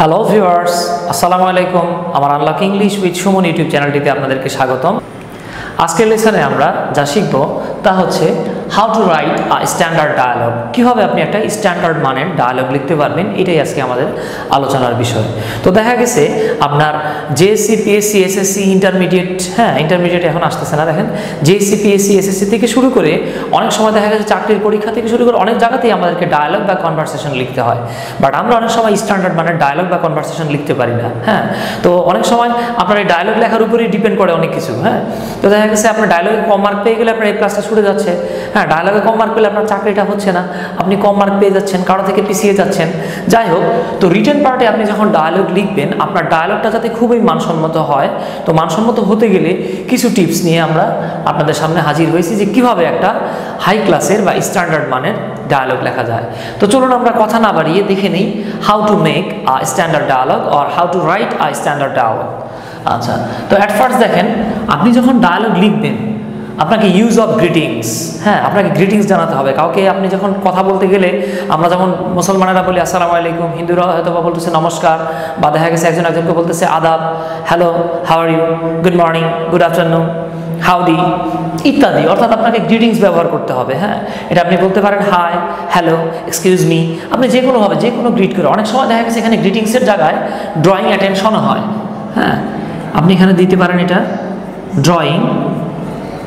Hello viewers, আসসালামু আলাইকুম। আমার unlock English with Suman YouTube চ্যানেলটিতে আপনাদেরকে স্বাগতম। আজকের লেসনে আমরা যা শিখব তা হচ্ছে how to write a standard dialogue. কীভাবে আপনি একটা স্ট্যান্ডার্ড মানের ডায়ালগ লিখতে পারবেন, এটাই আজকে আমাদের আলোচনার বিষয়। তো দেখা গেছে আপনার জেএসসি, পিএসসি, এসএসসি, ইন্টারমিডিয়েট এখন আসতেছে না। দেখেন জেএসসি, পিএসসি, এসএসসি থেকে শুরু করে অনেক সময় দেখা গেছে চাকরির পরীক্ষা থেকে শুরু করে অনেক জায়গাতেই আমাদেরকে ডায়ালগ বা কনভারসেশন লিখতে হয়, বাট আমরা অনেক সময় স্ট্যান্ডার্ড মানের ডায়ালগ বা কনভারসেশন লিখতে পারি না। তো অনেক সময় আপনার এই ডায়ালগ লেখার উপরেই ডিপেন্ড করে অনেক কিছু। তো দেখা গেছে আপনার ডায়ালগে কম মার্ক পেয়ে গেলে আপনার এই ক্লাসটা ছুটে যাচ্ছে। ডায়ালগে কম মার্ক পেলে আপনার চাকরিটা হচ্ছে না, আপনি কম মার্ক পেয়ে যাচ্ছেন, কারো থেকে পিছিয়ে যাচ্ছেন। যাই হোক, তো রিটেন পার্টে আপনি যখন ডায়ালগ লিখবেন, আপনার ডায়ালগটা যাতে খুবই মানসম্মত হয়, তো মানসম্মত হতে গেলে কিছু টিপস নিয়ে আমরা আপনাদের সামনে হাজির হয়েছি যে কিভাবে একটা হাই ক্লাসের বা স্ট্যান্ডার্ড মানের ডায়ালগ লেখা যায়। তো চলুন আমরা কথা না বাড়িয়ে দেখে নিই how to make a standard dialogue or how to write a standard dialogue. আচ্ছা, তো অ্যাট ফার্স্ট দেখেন, আপনি যখন ডায়ালগ লিখবেন আপনাকে ইউজ অফ গ্রিটিংস, আপনাকে গ্রিটিংস জানাতে হবে। কাউকে আপনি যখন কথা বলতে গেলে, আমরা যেমন মুসলমানেরা বলি আসসালামু আলাইকুম, হিন্দুরা হয়তো বা বলতেছে নমস্কার, বা দেখা গেছে একজন একজনকে বলতেছে আদাব, hello, how are you, good morning, good afternoon, howdy ইত্যাদি। অর্থাৎ আপনাকে গ্রিটিংস ব্যবহার করতে হবে। এটা আপনি বলতে পারেন হাই, হ্যালো, এক্সকিউজ মি, আপনি যে কোনোভাবে যে কোনো গ্রিট করে। অনেক সময় দেখা গেছে এখানে গ্রিটিংসের জায়গায় ড্রয়িং অ্যাটেনশনও হয়। আপনি এখানে দিতে পারেন এটা ড্রয়িং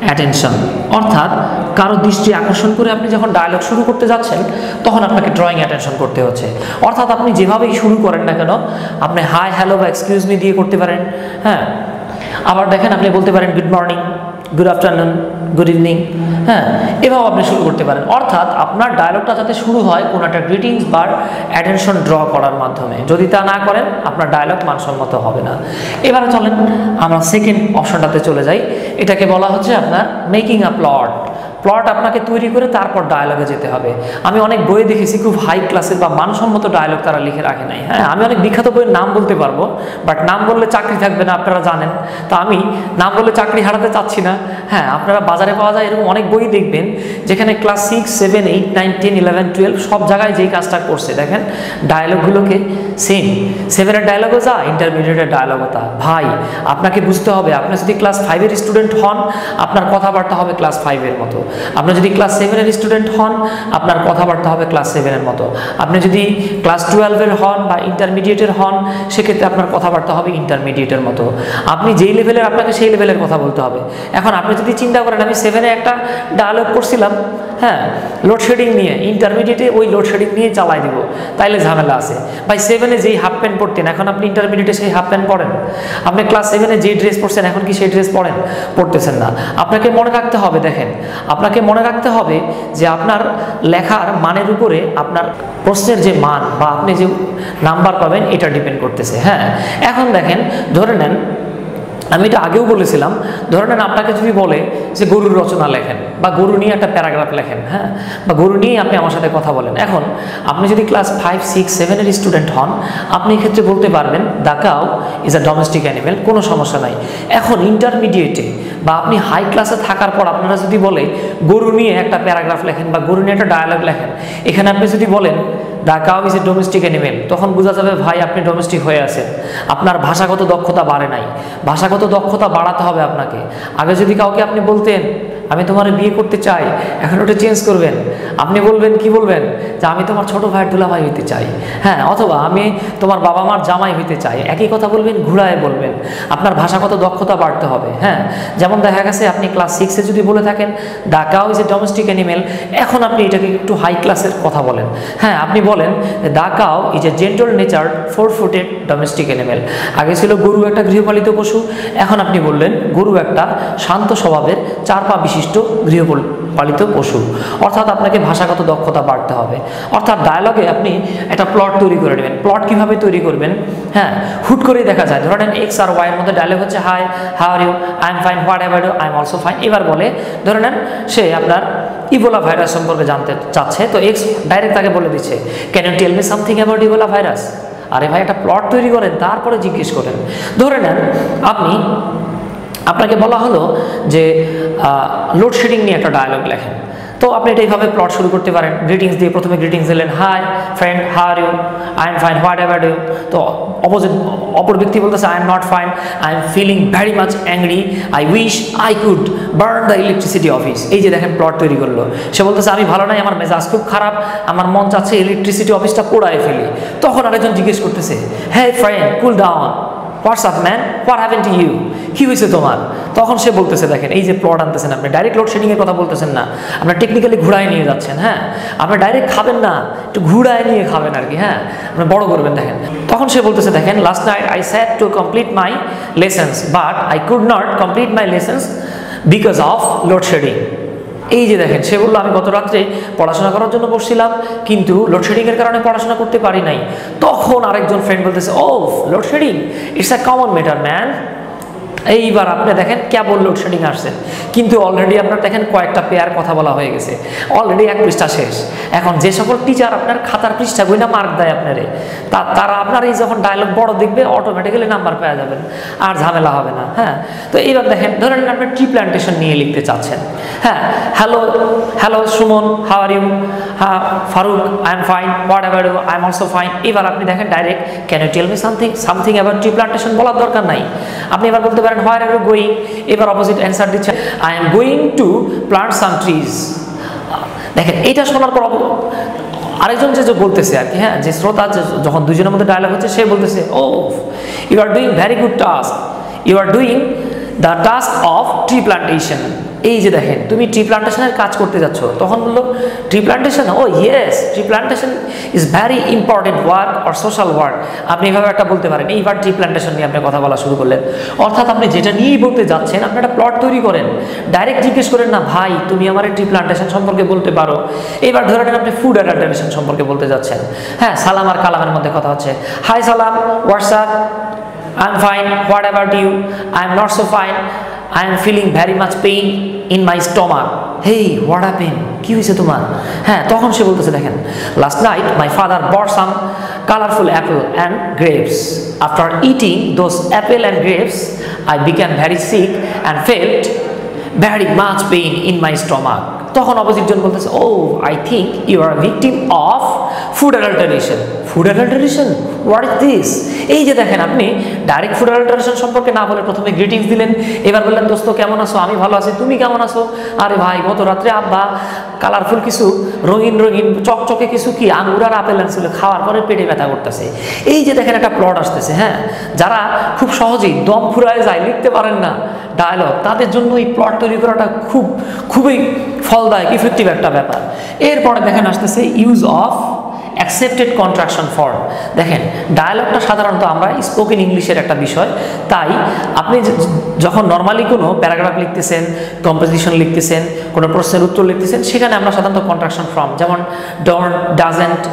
অ্যাটেনশন, অর্থাৎ কারো দৃষ্টি আকর্ষণ করে আপনি যখন ডায়ালগ শুরু করতে যাচ্ছেন তখন আপনাকে ড্রয়িং অ্যাটেনশন করতে হচ্ছে। অর্থাৎ আপনি যেভাবেই শুরু করেন না কেন, আপনি হাই, হ্যালো বা এক্সকিউজ মি দিয়ে করতে পারেন। আবার দেখেন আপনি বলতে পারেন good morning, good afternoon, good evening, এভাবে আপনি শুরু করতে পারেন। অর্থাৎ আপনার ডায়ালগটা যাতে শুরু হয় কোনো একটা গ্রিটিংস বা অ্যাটেনশন ড্র করার মাধ্যমে। যদি তা না করেন আপনার ডায়ালগ মানসম্মত হবে না। এবারে চলেন আমরা সেকেন্ড অপশনটাতে চলে যাই। এটাকে বলা হচ্ছে আপনার মেকিং আ প্লট। প্লট আপনাকে তৈরি করে তারপর ডায়ালগে যেতে হবে। আমি অনেক বইয়ে দেখেছি খুব হাই ক্লাসের বা মানসম্মত ডায়ালগ তারা লিখে রাখে নাই। আমি অনেক বিখ্যাত বইয়ের নাম বলতে পারবো, বাট নাম বললে চাকরি থাকবে না, আপনারা জানেন। তো আমি নাম বললে চাকরি হারাতে চাচ্ছি না। আপনারা বাজারে পাওয়া যায় এরকম অনেক বই দেখবেন যেখানে ক্লাস 6, 7, 8, 9, 10, 11, 12 সব জায়গায় যেই কাজটা করছে। দেখেন ডায়ালগুলোকে সেম, 7-এর ডায়ালগও যা, ইন্টারমিডিয়েটের ডায়ালগও তা। ভাই আপনাকে বুঝতে হবে, আপনি যদি ক্লাস 5-এর স্টুডেন্ট হন আপনার কথাবার্তা হবে ক্লাস 5-এর মতো। আপনি যদি ক্লাস 7-এর স্টুডেন্ট হন আপনার কথাবার্তা হবে ক্লাস 7-এর মতো। আপনি যদি ক্লাস 12-এর হন বা ইন্টারমিডিয়েটের হন সেক্ষেত্রে আপনার কথাবার্তা হবে ইন্টারমিডিয়েটের মতো। আপনি যেই লেভেলের আপনাকে সেই লেভেলের কথা বলতে হবে। এখন আপনি যদি চিন্তা করেন আমি 7-এ একটা ডায়ালগ করছিলাম লোডশেডিং নিয়ে, ইন্টারমিডিয়েটে ওই লোডশেডিং নিয়ে চালাই দিব, তাইলে ঝামেলা আছে। ভাই 7-এ যেই হাফ প্যান্ট পরতেন এখন আপনি ইন্টারমিডিয়েটে সেই হাফ প্যান্ট পরেন। আপনি ক্লাস 7-এ যেই ড্রেস পরছেন এখন কি সেই ড্রেস পরতেছেন না। আপনাকে মনে রাখতে হবে, দেখেন আপনাকে মনে রাখতে হবে যে আপনার লেখার মানের উপরে আপনার প্রশ্নের যে মান বা আপনি যে নাম্বার পাবেন এটা ডিপেন্ড করতেছে। এখন দেখেন ধরে নেন, আমি এটা আগেও বলেছিলাম, ধরে নেন আপনাকে যদি বলে যে গরুর রচনা লেখেন বা গরু নিয়ে একটা প্যারাগ্রাফ লেখেন, বা গরু নিয়ে আপনি আমার সাথে কথা বলেন। এখন আপনি যদি ক্লাস 5, 6, 7-এর স্টুডেন্ট হন আপনি এক্ষেত্রে বলতে পারবেন the cow is a domestic animal, কোনো সমস্যা নাই। এখন ইন্টারমিডিয়েটে বা আপনি হাই ক্লাসে থাকার পর আপনারা যদি বলে গরু নিয়ে একটা প্যারাগ্রাফ লেখেন বা গরু নিয়ে একটা ডায়ালগ লেখেন, এখানে আপনি যদি বলেন the cow is A domestic animal, তখন বোঝা যাবে ভাই আপনি ডোমেস্টিক হয়ে আছেন, আপনার ভাষাগত দক্ষতা বাড়ে নাই। ভাষাগত দক্ষতা বাড়াতে হবে আপনাকে। আগে যদি কাউকে আপনি বলতেন আমি তোমার বিয়ে করতে চাই, এখন ওটা চেঞ্জ করবেন। আপনি বলবেন কি বলবেন যে আমি তোমার ছোট ভাইয়ের দুলাভাই হইতে চাই, অথবা আমি তোমার বাবা মার জামাই হইতে চাই। একই কথা বলবেন, ঘুরায় বলবেন। আপনার ভাষাগত দক্ষতা বাড়তে হবে। যেমন দেখা গেছে আপনি ক্লাস 6-এ যদি বলে থাকেন the cow is A domestic animal, এখন আপনি এটাকে একটু হাই ক্লাসের কথা বলেন। আপনি বলেন the cow is a gentle natured 4-ফুটেড ডোমেস্টিক অ্যানিমেল। আগে ছিল গরু একটা গৃহপালিত পশু, এখন আপনি বললেন গরু একটা শান্ত স্বভাবের 4 পা বিশিষ্ট গৃহপালিত পশু। অর্থাৎ আপনাকে ভাষাগত দক্ষতা বাড়তে হবে। অর্থাৎ ডায়ালগে আপনি একটা প্লট তৈরি করে নেবেন। প্লট কিভাবে তৈরি করবেন? হুট করেই দেখা যায়, ধরেন এক্স আর ওয়াই এর মধ্যে ডায়ালগ হচ্ছে hi, how are you, I am fine, whatever you, I am also fine. এবার বলে ধরে নেন সে আপনার ইবোলা ভাইরাস সম্পর্কে জানতে চাচ্ছে, তো এক্স ডাইরেক্ট তাকে বলে দিচ্ছে can you tell me something about Ebola virus. আরে ভাই একটা প্লট তৈরি করেন, তারপরে জিজ্ঞেস করেন। ধরে নেন আপনাকে বলা হলো যে লোডশেডিং নিয়ে একটা ডায়ালগ লেখেন। তো আপনি এটা এইভাবে প্লট শুরু করতে পারেন। গ্রিটিংস দিয়ে প্রথমে গ্রিটিংস দিলেন, hi friend, how are you, I am fine, whatever do. তো অপর ব্যক্তি বলতেছে I am not fine, I am feeling very much angry, I wish I could burn the electricity office. এই যে দেখেন প্লট তৈরি করলো। সে বলতেছে আমি ভালো নাই, আমার মেজাজ খুব খারাপ, আমার মন চাচ্ছে ইলেকট্রিসিটি অফিসটা পোড়ায় ফেলি। তখন আরেকজন জিজ্ঞেস করতেছে, হ্যাঁ friend, cool down, what's up man, what happen to you, কী হয়েছে তোমার? তখন সে বলতেছে, দেখেন এই যে প্লট আনতেছেন আপনি, ডাইরেক্ট লোডশেডিংয়ের কথা বলতেছেন না, আপনার টেকনিক্যালি ঘুরায় নিয়ে যাচ্ছেন। হ্যাঁ, আপনি ডাইরেক্ট খাবেন না, একটু ঘুরায় নিয়ে খাবেন আর কি। হ্যাঁ, আপনি বড় করবেন। দেখেন তখন সে বলতেছে, দেখেন last night I said to complete my lessons but I could not complete my lessons because of load shedding. এই যে দেখেন সে বললো আমি গত রাত্রে পড়াশোনা করার জন্য বসছিলাম, কিন্তু লোডশেডিংয়ের কারণে পড়াশোনা করতে পারি নাই। তখন আরেকজন ফ্রেন্ড বলতেছে, oh load shedding it's a common matter man. এইবার আপনি দেখেন কেবল লোডশেডিং আসছেন, কিন্তু অলরেডি আপনার দেখেন কয়েকটা পেয়ার কথা বলা হয়ে গেছে, অলরেডি এক পৃষ্ঠা শেষ। এখন যে সকল টিচার আপনার খাতার পৃষ্ঠা বই না মার্ক দেয় আপনারে, তারা আপনার এই যখন ডায়লগ বড় দেখবে অটোমেটিক্যালি নাম্বার পেয়ে যাবেন, আর ঝামেলা হবে না। হ্যাঁ, তো এইবার দেখেন ধরেন আপনি ট্রি প্ল্যান্টেশন নিয়ে লিখতে চাচ্ছেন। হ্যাঁ, hello hello Suman, how are you, হ্যাঁ Faruk, I am fine, whatever do, I am also fine. এবার আপনি দেখেন direct can you tell me something about tree plantation বলার দরকার নাই। আপনি এবার বলতে পারেন হোয়ার আর ইউ গোয়িং। এবার অপোজিট অ্যান্সার দিচ্ছে I am going to plant some trees. দেখেন এটা শোনার পর আরেকজন যে বলতেছে আর কি, হ্যাঁ যে শ্রোতা যখন দুজনের মধ্যে ডায়লগ হচ্ছে, সে বলতেছে oh you are doing very good task, you are doing the task of tree plantation. এই যে দেখেন তুমি ট্রি প্লান্টেশনের কাজ করতে যাচ্ছ। তখন বললো tree plantation, oh yes tree plantation is very important work or social work. আপনি এইভাবে একটা বলতে পারেন। এইবার ট্রি প্লান্টেশন নিয়ে আপনি কথা বলা শুরু করলেন, অর্থাৎ আপনি যেটা নিয়েই বলতে যাচ্ছেন আপনি একটা প্লট তৈরি করেন। ডাইরেক্ট জিজ্ঞেস করেন না ভাই তুমি আমার ট্রি প্লান্টেশন সম্পর্কে বলতে পারো। এবার ধরে নেন আপনি ফুড অ্যাডাপ্টেশন সম্পর্কে বলতে যাচ্ছেন। হ্যাঁ, সালাম আর কালামের মধ্যে কথা হচ্ছে, হাই সালাম, what's up, I am fine, what about you, I am not so fine, I am feeling very much pain in my stomach. Hey, what happened? কি হয়েছে তোমার? হ্যাঁ, তখন সে বলতেছে দেখেন last night my father bought some colorful apple and grapes. After eating those apple and grapes, I became very sick and felt very much pain in my stomach. তখন opposite জন বলতেছে oh I think you are victim of food adulteration. Food adulteration, what is this? এই যে দেখেন আপনি direct food adulteration সম্পর্কে না বলে প্রথমে গ্রিটিংস দিলেন। এবার বললেন দোস্ত কেমন আছো? আমি ভালো আছি, তুমি কেমন আছো? আরে ভাই গত রাত্রে আব্বা কালারফুল কিছু রঙিন রঙিন চকচকে কিছু কি আঙুর আর আপেল আনছিল, খাওয়ার পরে পেটে ব্যথা করতেছে। এই যে দেখেন একটা প্লট আসতেছে। হ্যাঁ, যারা খুব সহজেই দম ফুরায় যায়, লিখতে পারেন না ডায়লগ, তাদের জন্য এই প্লট তৈরি করাটা খুবই ফলদায়ক, ইফেক্টিভ একটা ব্যাপার। এরপরে দেখেন আসতেছে use of accepted contraction form. দেখেন ডায়ালগটা সাধারণত আমরা স্পোকেন ইংলিশের একটা বিষয়, তাই আপনি যখন নর্মালি কোনো প্যারাগ্রাফ লিখতেছেন, কম্পোজিশন লিখতেছেন, কোনো প্রশ্নের উত্তর লিখতেছেন, সেখানে আমরা সাধারণত কন্ট্রাকশন ফর্ম যেমন ডোন্ট, ডাজেন্ট,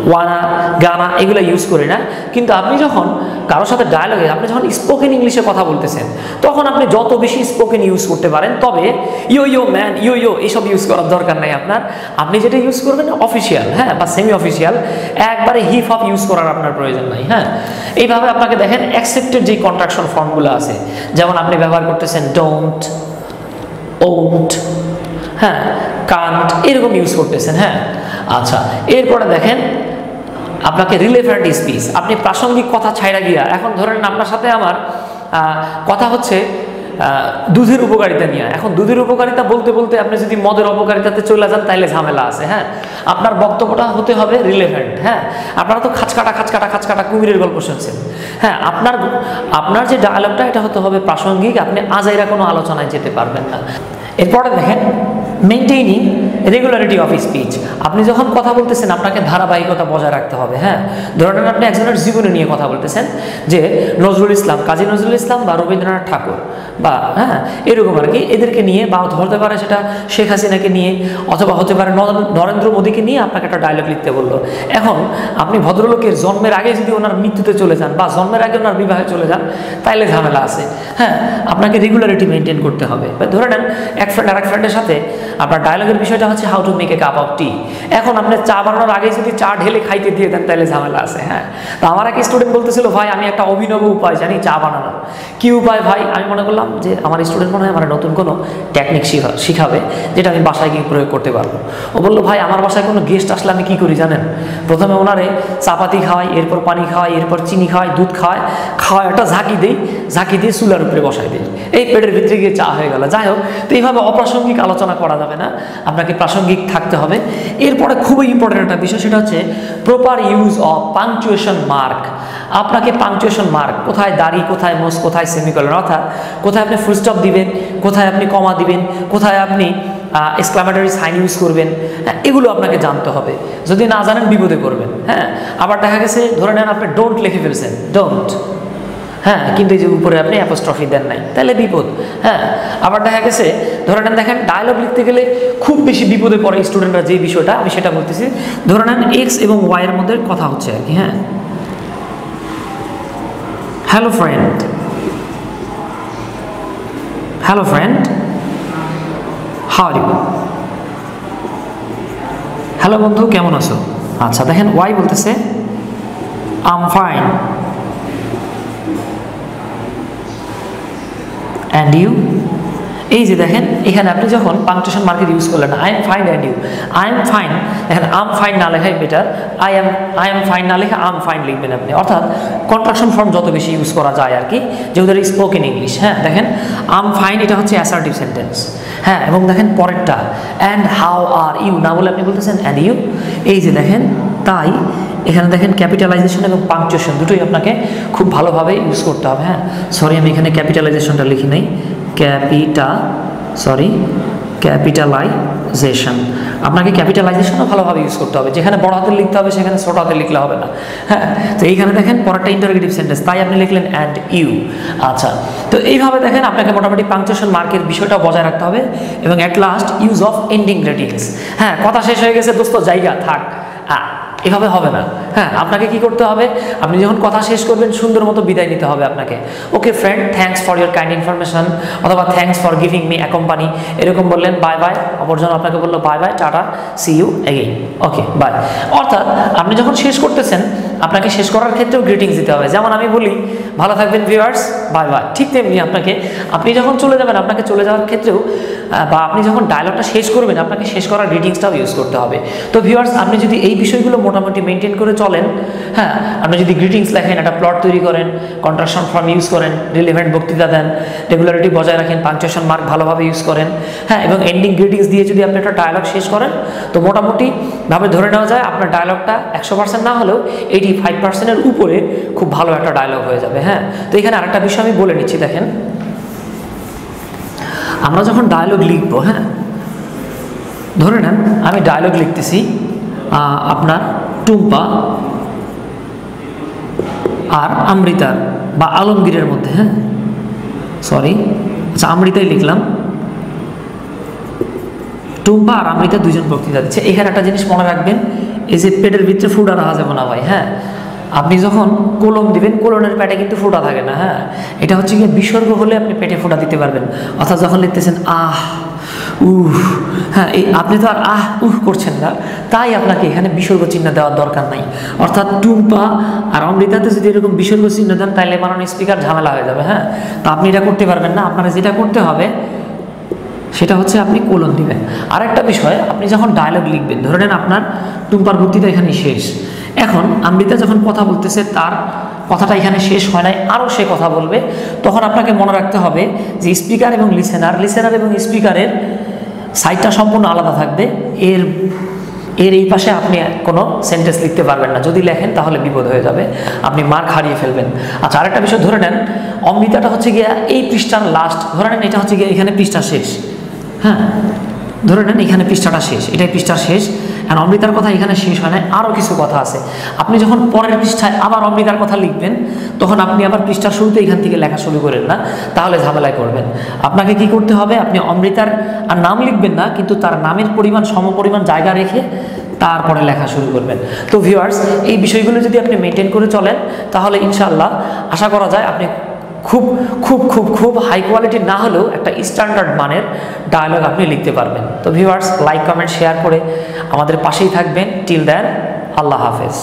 ওয়ানা, গানা এগুলো ইউজ করি না। কিন্তু আপনি যখন কারোর সাথে ডায়ালগে আপনি যখন স্পোকেন ইংলিশে কথা বলতেছেন, তখন আপনি যত বেশি স্পোকেন ইউজ করতে পারেন, তবে ইয়ো ম্যান, ইয়ো এইসব ইউজ করার দরকার নাই আপনার। আপনি যেটা ইউজ করবেন অফিসিয়াল, হ্যাঁ, বা সেমি অফিসিয়াল, একবারে হিপ হপ ইউজ করার আপনার প্রয়োজন নাই। হ্যাঁ, এইভাবে আপনাকে দেখেন অ্যাকসেপ্টেড যে কন্ট্রাকশন ফর্মগুলো আছে, যেমন আপনি ব্যবহার করতেছেন ডোন্ট, ওন্ট, হ্যাঁ, কান্ট, এরকম ইউজ করতেছেন। হ্যাঁ, আচ্ছা, এরপরে দেখেন আপনাকে রিলেভেন্ট স্পিচ, আপনি প্রাসঙ্গিক কথা ছাইড়া গিয়া, এখন ধরেন আপনার সাথে আমার কথা হচ্ছে দুধের উপকারিতা নিয়ে। এখন দুধের উপকারিতা বলতে বলতে আপনি যদি মদের অপকারিতাতে চলে যান তাহলে ঝামেলা আছে। হ্যাঁ, আপনার বক্তব্যটা হতে হবে রিলেভেন্ট। হ্যাঁ, আপনারা তো খাঁচকাটা কুমিরের গল্প শুনছেন। হ্যাঁ, আপনার যে ডায়ালগটা এটা হতে হবে প্রাসঙ্গিক, আপনি আজাইরা কোনো আলোচনায় যেতে পারবেন না। এরপরে দেখেন মেনটেইনিং রেগুলারিটি অফ স্পিচ, আপনি যখন কথা বলতেছেন আপনাকে ধারাবাহিকতা বজায় রাখতে হবে। হ্যাঁ, ধরেন আপনি একজনের জীবনী নিয়ে কথা বলতেছেন, যে নজরুল ইসলাম, কাজী নজরুল ইসলাম বা রবীন্দ্রনাথ ঠাকুর বা হ্যাঁ এরকম আর কি, এদেরকে নিয়ে, বা হতে পারে সেটা শেখ হাসিনাকে নিয়ে, অথবা হতে পারে নরেন্দ্র মোদীকে নিয়ে আপনাকে একটা ডায়লগ লিখতে বললো। এখন আপনি ভদ্রলোকের জন্মের আগে যদি ওনার মৃত্যুতে চলে যান বা জন্মের আগে ওনার বিবাহে চলে যান, তাইলে ঝামেলা আছে। হ্যাঁ, আপনাকে রেগুলারিটি মেনটেন করতে হবে। ধরে নেন এক ফ্রেন্ড আর এক ফ্রেন্ডের সাথে আপনার ডায়লগের বিষয়টা হচ্ছে how to make a cup of tea. এখন আপনি চা বানানোর আগে যদি চা ঢেলে খাইতে দিয়ে দেন তাহলে ঝামেলা আছে। হ্যাঁ, তো আমার এক স্টুডেন্ট বলতেছিল ভাই আমি একটা অভিনব উপায় জানি চা বানানোর। কি উপায় ভাই? আমি মনে করলাম যে আমার স্টুডেন্ট মনে হয় আমার নতুন কোনো টেকনিক শিখাবে যেটা আমি বাসায় গিয়ে প্রয়োগ করতে পারবো। ও বললো ভাই আমার বাসায় কোনো গেস্ট আসলে আমি কী করি জানেন? প্রথমে ওনারে চাপাতি খাওয়াই, এরপর পানি খাওয়াই, এরপর চিনি খাওয়াই, দুধ খাওয়াই, একটা ঝাঁকি দিই, ঝাঁকি দিয়ে চুলার উপরে বসাই দিই, এই পেটের ভিতরে গিয়ে চা হয়ে গেল। যাই হোক, তো এইভাবে অপ্রাসঙ্গিক আলোচনা করা যাবে না, আপনাকে প্রাসঙ্গিক থাকতে হবে। এরপরে খুবই ইম্পর্টেন্ট একটা বিষয়, সেটা হচ্ছে proper use of punctuation mark. আপনাকে পাংচুয়েশন মার্ক, কোথায় দাড়ি, কোথায় মোস, কোথায় সেমিকোলন, অর্থাৎ কোথায় আপনি ফুল স্টপ দিবেন, কোথায় আপনি কমা দিবেন, কোথায় আপনি এক্সক্লামেটরি সাইন ইউজ করবেন, হ্যাঁ, এগুলো আপনাকে জানতে হবে। যদি না জানেন বিপদে পড়বেন। হ্যাঁ, আবার দেখা গেছে ধরে নেন আপনি ডোন্ট লিখে ফেলছেন, ডোন্ট, হ্যাঁ, কিন্তু এই যে উপরে আপনি অ্যাপোস্ট্রফি দেন নাই, তাহলে বিপদ। হ্যাঁ, আবার দেখা গেছে ধরে নেন, দেখেন ডায়লগ লিখতে গেলে খুব বেশি বিপদে পড়ে স্টুডেন্টরা, যে বিষয়টা আমি সেটা বলতেছি। ধরে নেন এক্স এবং ওয়াই এর মধ্যে কথা হচ্ছে আর কি। হ্যাঁ, hello friend, hello friend, how are you? হ্যালো বন্ধু, কেমন আছো? আচ্ছা, দেখেন ওয়াই বলতেছে I am fine, and you? এই যে দেখেন এখানে আপনি যখন পাংচুয়েশন মার্কের ইউজ করলেন, I am fine and you, I am fine, দেখেন আম ফাইন না লেখাই বেটার, আই এম ফাইন না লেখা আম ফাইন লিখবেন আপনি। অর্থাৎ কন্ট্রাকশন ফর্ম যত বেশি ইউজ করা যায় আর কি, যেহেতু স্পোকেন ইংলিশ। হ্যাঁ, দেখেন আম ফাইন, এটা হচ্ছে অ্যাসার্টিভ সেন্টেন্স। হ্যাঁ, এবং দেখেন পরেরটা অ্যান্ড হাউ আর ইউ না বলে আপনি বলতেছেন অ্যান্ড ইউ। এই যে দেখেন, তাই এখানে দেখেন ক্যাপিটালাইজেশন এবং পাংচুয়েশন দুটোই আপনাকে খুব ভালোভাবে ইউজ করতে হবে। হ্যাঁ, সরি আমি এখানে ক্যাপিটালাইজেশনটা লিখি নাই, ক্যাপিটালাইজেশন, আপনাকে ক্যাপিটালাইজেশনও ভালোভাবে ইউজ করতে হবে। যেখানে বড় হাতে লিখতে হবে সেখানে ছোট হাতে লিখলে হবে না। হ্যাঁ, তো এইখানে দেখেন পরেরটা ইন্টারোগেটিভ সেন্টেন্স, তাই আপনি লিখলেন অ্যান্ড ইউ। আচ্ছা, তো এইভাবে দেখেন আপনাকে মোটামুটি পাংচুয়েশন মার্কের বিষয়টা বজায় রাখতে হবে। এবং at last use of ending greetings. হ্যাঁ, কথা শেষ হয়ে গেছে দোস্ত, জায়গা থাক, এভাবে হবে না। হ্যাঁ, আপনাকে কি করতে হবে, আপনি যখন কথা শেষ করবেন সুন্দর মতো বিদায় নিতে হবে আপনাকে। Okay friend, thanks for your kind information, অথবা thanks for giving me accompany, এরকম বললেন। বাই বাই, অপরজন আপনাকে বললো bye bye, tata, see you again, okay bye. অর্থাৎ আপনি যখন শেষ করতেছেন আপনাকে শেষ করার ক্ষেত্রেও গ্রিটিংস দিতে হবে। যেমন আমি বলি ভালো থাকবেন ভিউয়ার্স, বাই বাই, ঠিক তেমনি আপনি যখন চলে যাবেন আপনাকে চলে যাওয়ার ক্ষেত্রেও, বা আপনি যখন ডায়লগটা শেষ করবেন আপনাকে শেষ করার গ্রিটিংসটাও ইউজ করতে হবে। তো ভিউয়ার্স, আপনি যদি এই বিষয়গুলো মোটামুটি মেনটেন করে চলেন, হ্যাঁ, আপনি যদি গ্রিটিংস লেখেন, একটা প্লট তৈরি করেন, কন্ট্রাকশন ফর্ম ইউজ করেন, রিলেভেন্ট বক্তৃতা দেন, রেগুলারিটি বজায় রাখেন, পাংচুয়েশন মার্ক ভালোভাবে ইউজ করেন, হ্যাঁ, এবং এন্ডিং গ্রিটিংস দিয়ে যদি আপনি একটা ডায়লগ শেষ করেন, তো মোটামুটিভাবে ধরে নেওয়া যায় আপনার ডায়লগটা 100% না হলেও 85%-এর উপরে খুব ভালো একটা ডায়লগ হয়ে যাবে। হ্যাঁ, তো এখানে আরেকটা বিষয় আমি বলে নিচ্ছি, দেখেন আমরা যখন ডায়লগ লিখবো, হ্যাঁ, ধরে নেন আমি ডায়লগ লিখতেছি আপনার টুম্পা আর আমৃতার বা আলমগীরের মধ্যে। হ্যাঁ, সরি, আচ্ছা আমৃতাই লিখলাম, টুম্পা আর আমৃতা দুজন বক্তৃতা দিচ্ছে। এখানে একটা জিনিস মনে রাখবেন, এই যে পেটের ভিতরে ফুটা রাখা যাবে না ভাই। হ্যাঁ, আপনি যখন কোলন দিবেন কোলনের পেটে কিন্তু ফুটা থাকে না। হ্যাঁ, এটা হচ্ছে গিয়ে বিসর্গ হলে আপনি পেটে ফুটা দিতে পারবেন। অর্থাৎ যখন লিখতেছেন আহ উহ, হ্যাঁ, এই আপনি তো আর আহ উহ করছেন না, তাই আপনাকে এখানে বিসর্গ চিহ্ন দেওয়ার দরকার নাই। অর্থাৎ টুম্পা আর অমৃতাতে যদি এরকম বিসর্গ চিহ্ন দেন তাহলে মাননীয় স্পিকার ঝামেলা হয়ে যাবে। হ্যাঁ, তো আপনি এটা করতে পারবেন না। আপনারা যেটা করতে হবে সেটা হচ্ছে আপনি কোলন দিবেন। আরেকটা বিষয়, আপনি যখন ডায়লগ লিখবেন, ধরে নেন আপনার টুম্পার বক্তৃতা এখানে শেষ, এখন আমৃতা যখন কথা বলতেছে তার কথাটা এখানে শেষ হয় নাই, আরও সে কথা বলবে, তখন আপনাকে মনে রাখতে হবে যে স্পিকার এবং লিসেনার এবং স্পিকারের সাইডটা সম্পূর্ণ আলাদা থাকবে। এর এই পাশে আপনি কোনো সেন্টেন্স লিখতে পারবেন না, যদি লেখেন তাহলে বিপদ হয়ে যাবে, আপনি মার্ক হারিয়ে ফেলবেন। আচ্ছা, আরেকটা বিষয়, ধরে নেন অমৃতাটা হচ্ছে গিয়ে এই পৃষ্ঠার লাস্ট, ধরে নেন এটা হচ্ছে গিয়ে এখানে পৃষ্ঠা শেষ। হ্যাঁ, ধরে নেন এখানে পৃষ্ঠাটা শেষ, এটাই পৃষ্ঠার শেষ, আর অমৃতার কথা এখানে শেষ হয় না, আরও কিছু কথা আছে। আপনি যখন পরের পৃষ্ঠায় আবার অমৃতার কথা লিখবেন তখন আপনি আবার পৃষ্ঠার শুরুতে এখান থেকে লেখা শুরু করেন না, তাহলে ঝামেলায় করবেন। আপনাকে কি করতে হবে, আপনি অমৃতার আর নাম লিখবেন না, কিন্তু তার নামের পরিমাণ সমপরিমাণ জায়গা রেখে তারপরে লেখা শুরু করবেন। তো ভিউয়ার্স, এই বিষয়গুলো যদি আপনি মেনটেন করে চলেন তাহলে ইনশাআল্লাহ আশা করা যায় আপনি খুব খুব খুব খুব হাই কোয়ালিটি না হলেও একটা স্ট্যান্ডার্ড মানের ডায়ালগ আপনি লিখতে পারবেন। তো ভিউয়ার্স, লাইক কমেন্ট শেয়ার করে আমাদের পাশেই থাকবেন। টিল দেন, আল্লাহ হাফেজ।